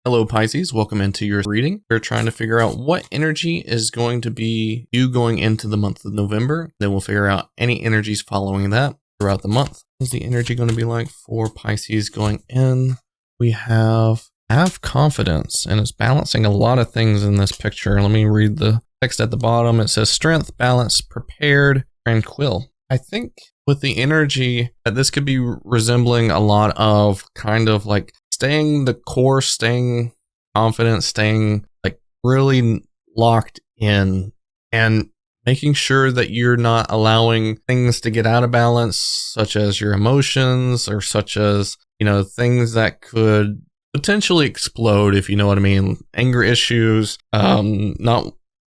Hello Pisces, welcome into your reading. We're trying to figure out what energy is going to be you going into the month of November. Then we'll figure out any energies following that throughout the month. What is the energy going to be like for Pisces going in? We have confidence, and it's balancing a lot of things in this picture. Let me read the text at the bottom. It says strength, balance, prepared, tranquil. I think with the energy that this could be resembling a lot of kind of like staying the course, staying confident, staying like really locked in, and making sure that you're not allowing things to get out of balance, such as your emotions or such as, things that could potentially explode, if you know what I mean. Anger issues, not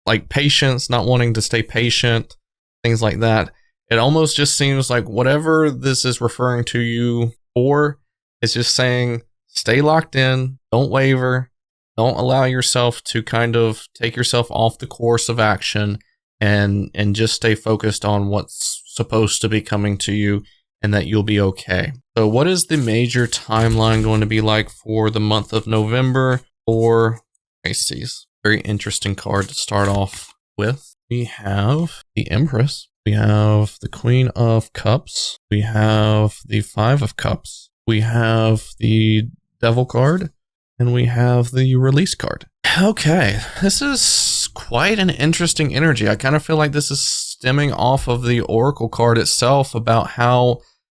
like patience, not wanting to stay patient, things like that. It almost just seems like whatever this is referring to you for, it's just saying, stay locked in, don't waver, don't allow yourself to kind of take yourself off the course of action, and just stay focused on what's supposed to be coming to you, and that you'll be okay. So what is the major timeline going to be like for the month of November for Pisces? Very interesting card to start off with. We have the Empress, we have the Queen of Cups, we have the Five of Cups, we have the Devil card, and we have the Release card. Okay, this is quite an interesting energy. I kind of feel like this is stemming off of the Oracle card itself about how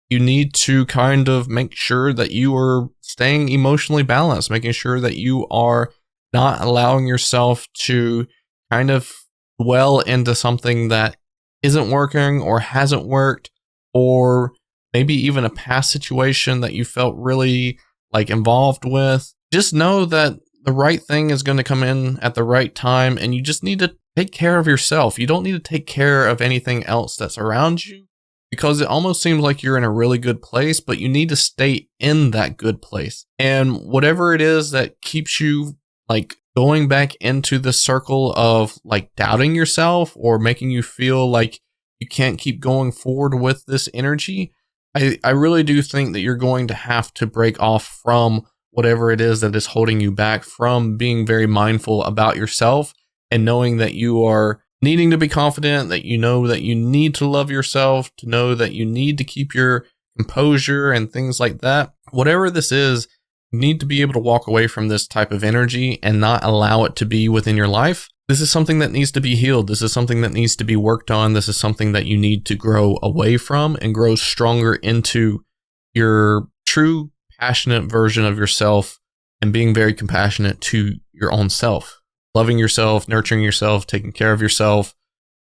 you need to kind of make sure that you are staying emotionally balanced, making sure that you are not allowing yourself to kind of dwell into something that isn't working or hasn't worked, or maybe even a past situation that you felt really like involved with. Just know that the right thing is going to come in at the right time, and you just need to take care of yourself. You don't need to take care of anything else that's around you, because it almost seems like you're in a really good place, but you need to stay in that good place. And whatever it is that keeps you like going back into the circle of like doubting yourself or making you feel like you can't keep going forward with this energy, I really do think that you're going to have to break off from whatever it is that is holding you back from being very mindful about yourself, and knowing that you are needing to be confident, that you know that you need to love yourself, to know that you need to keep your composure and things like that. Whatever this is, you need to be able to walk away from this type of energy and not allow it to be within your life. This is something that needs to be healed. This is something that needs to be worked on. This is something that you need to grow away from and grow stronger into your true passionate version of yourself, and being very compassionate to your own self, loving yourself, nurturing yourself, taking care of yourself,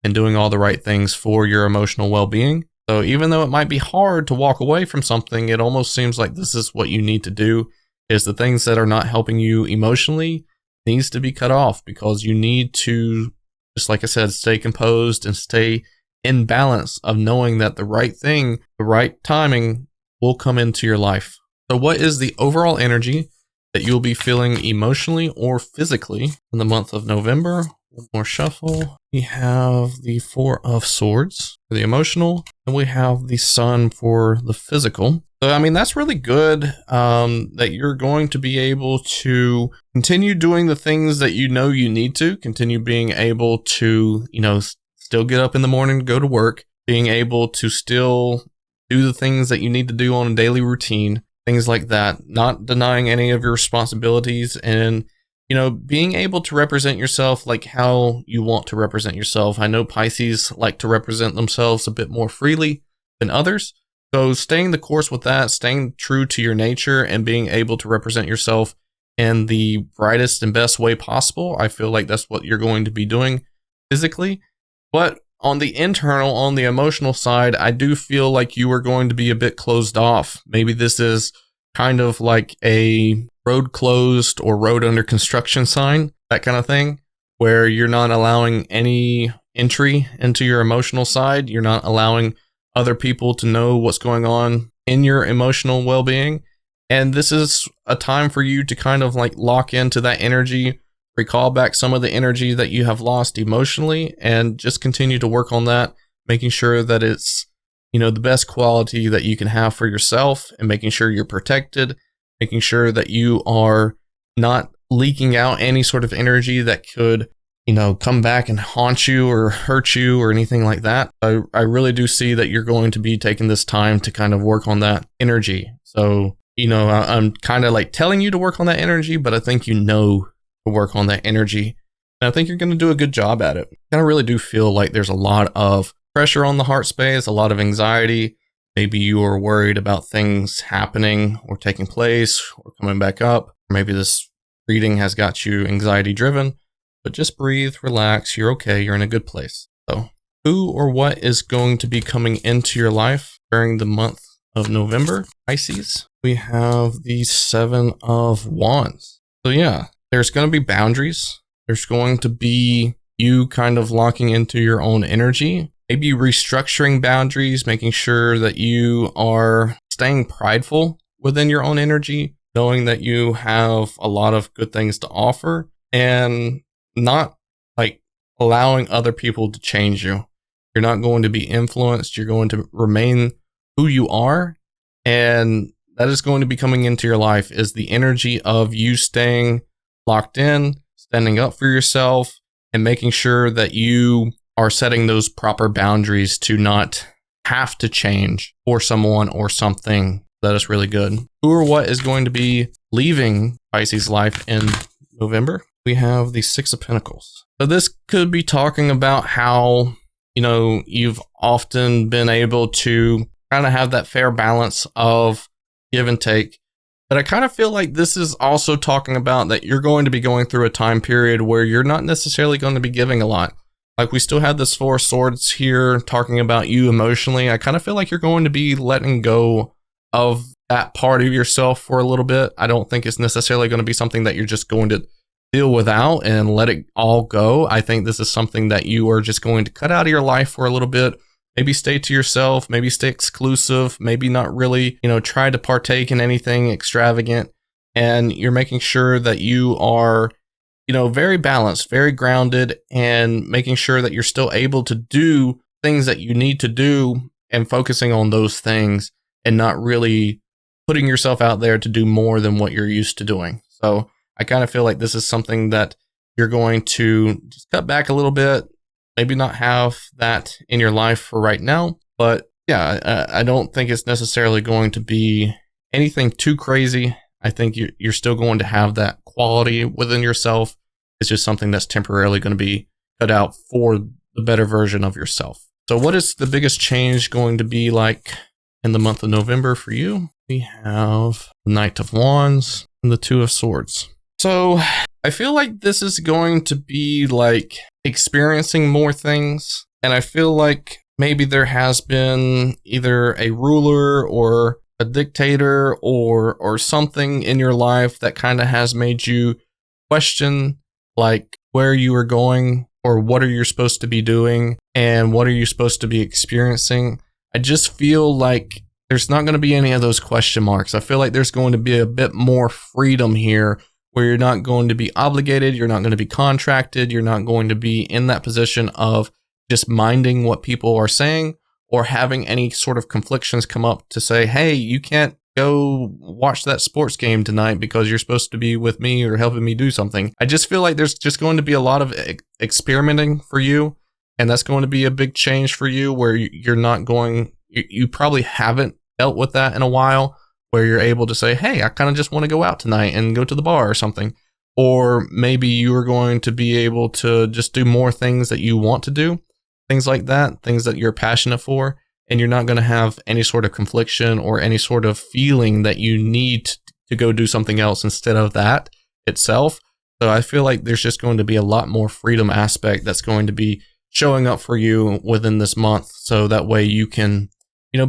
and doing all the right things for your emotional well-being. So even though it might be hard to walk away from something, it almost seems like this is what you need to do, is the things that are not helping you emotionally needs to be cut off, because you need to, just like I said, stay composed and stay in balance of knowing that the right thing, the right timing will come into your life. So what is the overall energy that you'll be feeling emotionally or physically in the month of November? One more shuffle. We have the Four of Swords for the emotional, and we have the Sun for the physical. So, I mean, that's really good, that you're going to be able to continue doing the things that you know you need to, continue being able to, still get up in the morning to go to work, being able to still do the things that you need to do on a daily routine, things like that, not denying any of your responsibilities, and, being able to represent yourself like how you want to represent yourself. I know Pisces like to represent themselves a bit more freely than others. So staying the course with that, staying true to your nature, and being able to represent yourself in the brightest and best way possible, I feel like that's what you're going to be doing physically. But on the internal, on the emotional side, I do feel like you are going to be a bit closed off. Maybe this is kind of like a road closed or road under construction sign, that kind of thing, where you're not allowing any entry into your emotional side. You're not allowing other people to know what's going on in your emotional well-being. And this is a time for you to kind of like lock into that energy, recall back some of the energy that you have lost emotionally, and just continue to work on that, making sure that it's, the best quality that you can have for yourself, and making sure you're protected, making sure that you are not leaking out any sort of energy that could, come back and haunt you or hurt you or anything like that. I really do see that you're going to be taking this time to kind of work on that energy. So, I'm kind of like telling you to work on that energy, but I think to work on that energy. And I think you're going to do a good job at it. I really do feel like there's a lot of pressure on the heart space, a lot of anxiety. Maybe you are worried about things happening or taking place or coming back up. Maybe this reading has got you anxiety driven, but just breathe, relax. You're okay. You're in a good place. So who or what is going to be coming into your life during the month of November? Pisces. We have the 7 of Wands. So yeah, there's going to be boundaries. There's going to be you kind of locking into your own energy. Maybe restructuring boundaries, making sure that you are staying prideful within your own energy, knowing that you have a lot of good things to offer and not like allowing other people to change you. You're not going to be influenced. You're going to remain who you are. And that is going to be coming into your life is the energy of you staying locked in, standing up for yourself, and making sure that you are setting those proper boundaries to not have to change for someone or something. That is really good. Who or what is going to be leaving Pisces life in November? We have the 6 of Pentacles. So this could be talking about how, you've often been able to kind of have that fair balance of give and take. But I kind of feel like this is also talking about that you're going to be going through a time period where you're not necessarily going to be giving a lot. Like we still have this 4 of Swords here talking about you emotionally. I kind of feel like you're going to be letting go of that part of yourself for a little bit. I don't think it's necessarily going to be something that you're just going to deal without and let it all go. I think this is something that you are just going to cut out of your life for a little bit. Maybe stay to yourself, maybe stay exclusive, maybe not really, try to partake in anything extravagant. And you're making sure that you are, very balanced, very grounded, and making sure that you're still able to do things that you need to do and focusing on those things and not really putting yourself out there to do more than what you're used to doing. So I kind of feel like this is something that you're going to just cut back a little bit, maybe not have that in your life for right now. But yeah, I don't think it's necessarily going to be anything too crazy. I think you're still going to have that quality within yourself. It's just something that's temporarily going to be cut out for the better version of yourself. So what is the biggest change going to be like in the month of November for you? We have the Knight of Wands and the 2 of Swords. So I feel like this is going to be like experiencing more things. And I feel like maybe there has been either a ruler or a dictator or something in your life that kind of has made you question like where you are going or what are you supposed to be doing and what are you supposed to be experiencing. I just feel like there's not going to be any of those question marks. I feel like there's going to be a bit more freedom here where you're not going to be obligated, you're not going to be contracted, you're not going to be in that position of just minding what people are saying or having any sort of conflictions come up to say, hey, you can't go watch that sports game tonight because you're supposed to be with me or helping me do something. I just feel like there's just going to be a lot of experimenting for you. And that's going to be a big change for you where you're not going, you probably haven't dealt with that in a while where you're able to say, hey, I kind of just want to go out tonight and go to the bar or something. Or maybe you are going to be able to just do more things that you want to do, things like that, things that you're passionate for. And you're not going to have any sort of confliction or any sort of feeling that you need to go do something else instead of that itself. So I feel like there's just going to be a lot more freedom aspect that's going to be showing up for you within this month. So that way you can,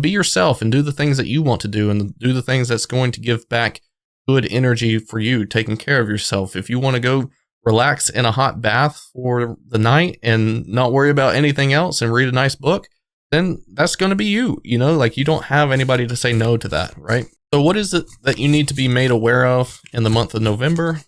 be yourself and do the things that you want to do and do the things that's going to give back good energy for you, taking care of yourself. If you want to go relax in a hot bath for the night and not worry about anything else and read a nice book, then that's going to be you, like you don't have anybody to say no to that, right? So what is it that you need to be made aware of in the month of November?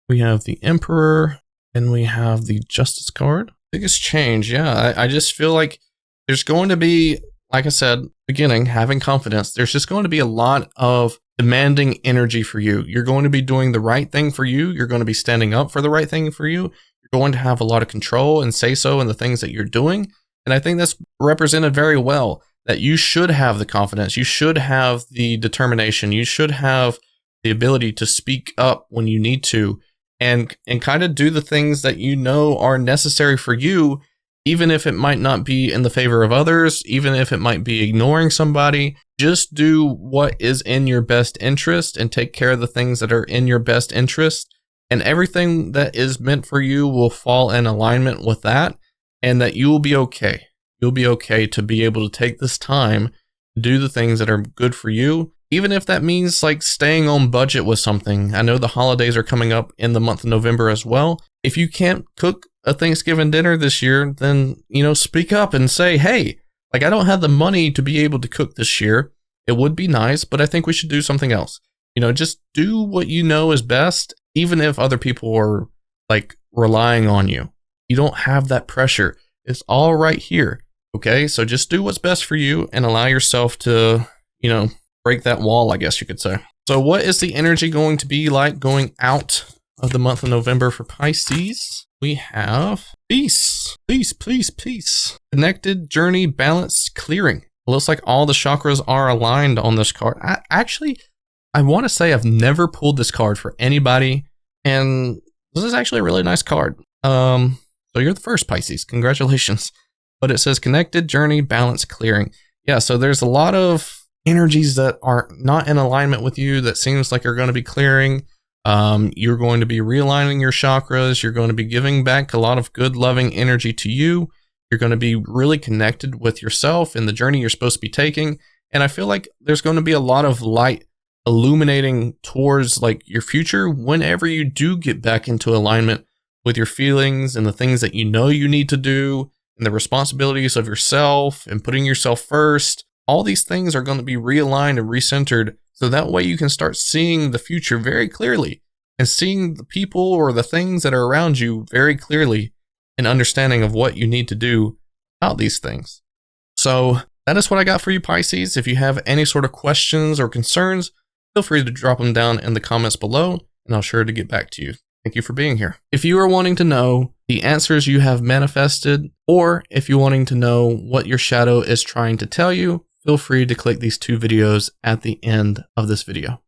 We have the Emperor and we have the Justice card. Biggest change. Yeah. I just feel like there's going to be, like I said, beginning, having confidence, there's just going to be a lot of demanding energy for you. You're going to be doing the right thing for you. You're going to be standing up for the right thing for you. You're going to have a lot of control and say so in the things that you're doing. And I think that's represented very well, that you should have the confidence. You should have the determination. You should have the ability to speak up when you need to and kind of do the things that you know are necessary for you, even if it might not be in the favor of others, even if it might be ignoring somebody. Just do what is in your best interest and take care of the things that are in your best interest. And everything that is meant for you will fall in alignment with that, and that you will be okay. You'll be okay to be able to take this time to do the things that are good for you, even if that means like staying on budget with something. I know the holidays are coming up in the month of November as well. If you can't cook a Thanksgiving dinner this year, then, speak up and say, hey, like, I don't have the money to be able to cook this year. It would be nice, but I think we should do something else. Just do what you know is best, even if other people are like relying on you. You don't have that pressure. It's all right here. Okay. So just do what's best for you and allow yourself to, break that wall, I guess you could say. So what is the energy going to be like going out of the month of November for Pisces? We have peace, peace, peace, peace. Connected, journey, balance, clearing. It looks like all the chakras are aligned on this card. I want to say I've never pulled this card for anybody, and this is actually a really nice card. So you're the first, Pisces. Congratulations. But it says connected, journey, balance, clearing. Yeah, so there's a lot of energies that are not in alignment with you that seems like are going to be clearing. You're going to be realigning your chakras. You're going to be giving back a lot of good, loving energy to you. You're going to be really connected with yourself and the journey you're supposed to be taking. And I feel like there's going to be a lot of light illuminating towards like your future whenever you do get back into alignment with your feelings and the things that you know you need to do and the responsibilities of yourself and putting yourself first. All these things are going to be realigned and recentered, so that way you can start seeing the future very clearly and seeing the people or the things that are around you very clearly and understanding of what you need to do about these things. So that is what I got for you, Pisces. If you have any sort of questions or concerns, feel free to drop them down in the comments below, and I'll sure to get back to you. Thank you for being here. If you are wanting to know the answers you have manifested, or if you're wanting to know what your shadow is trying to tell you, feel free to click these two videos at the end of this video.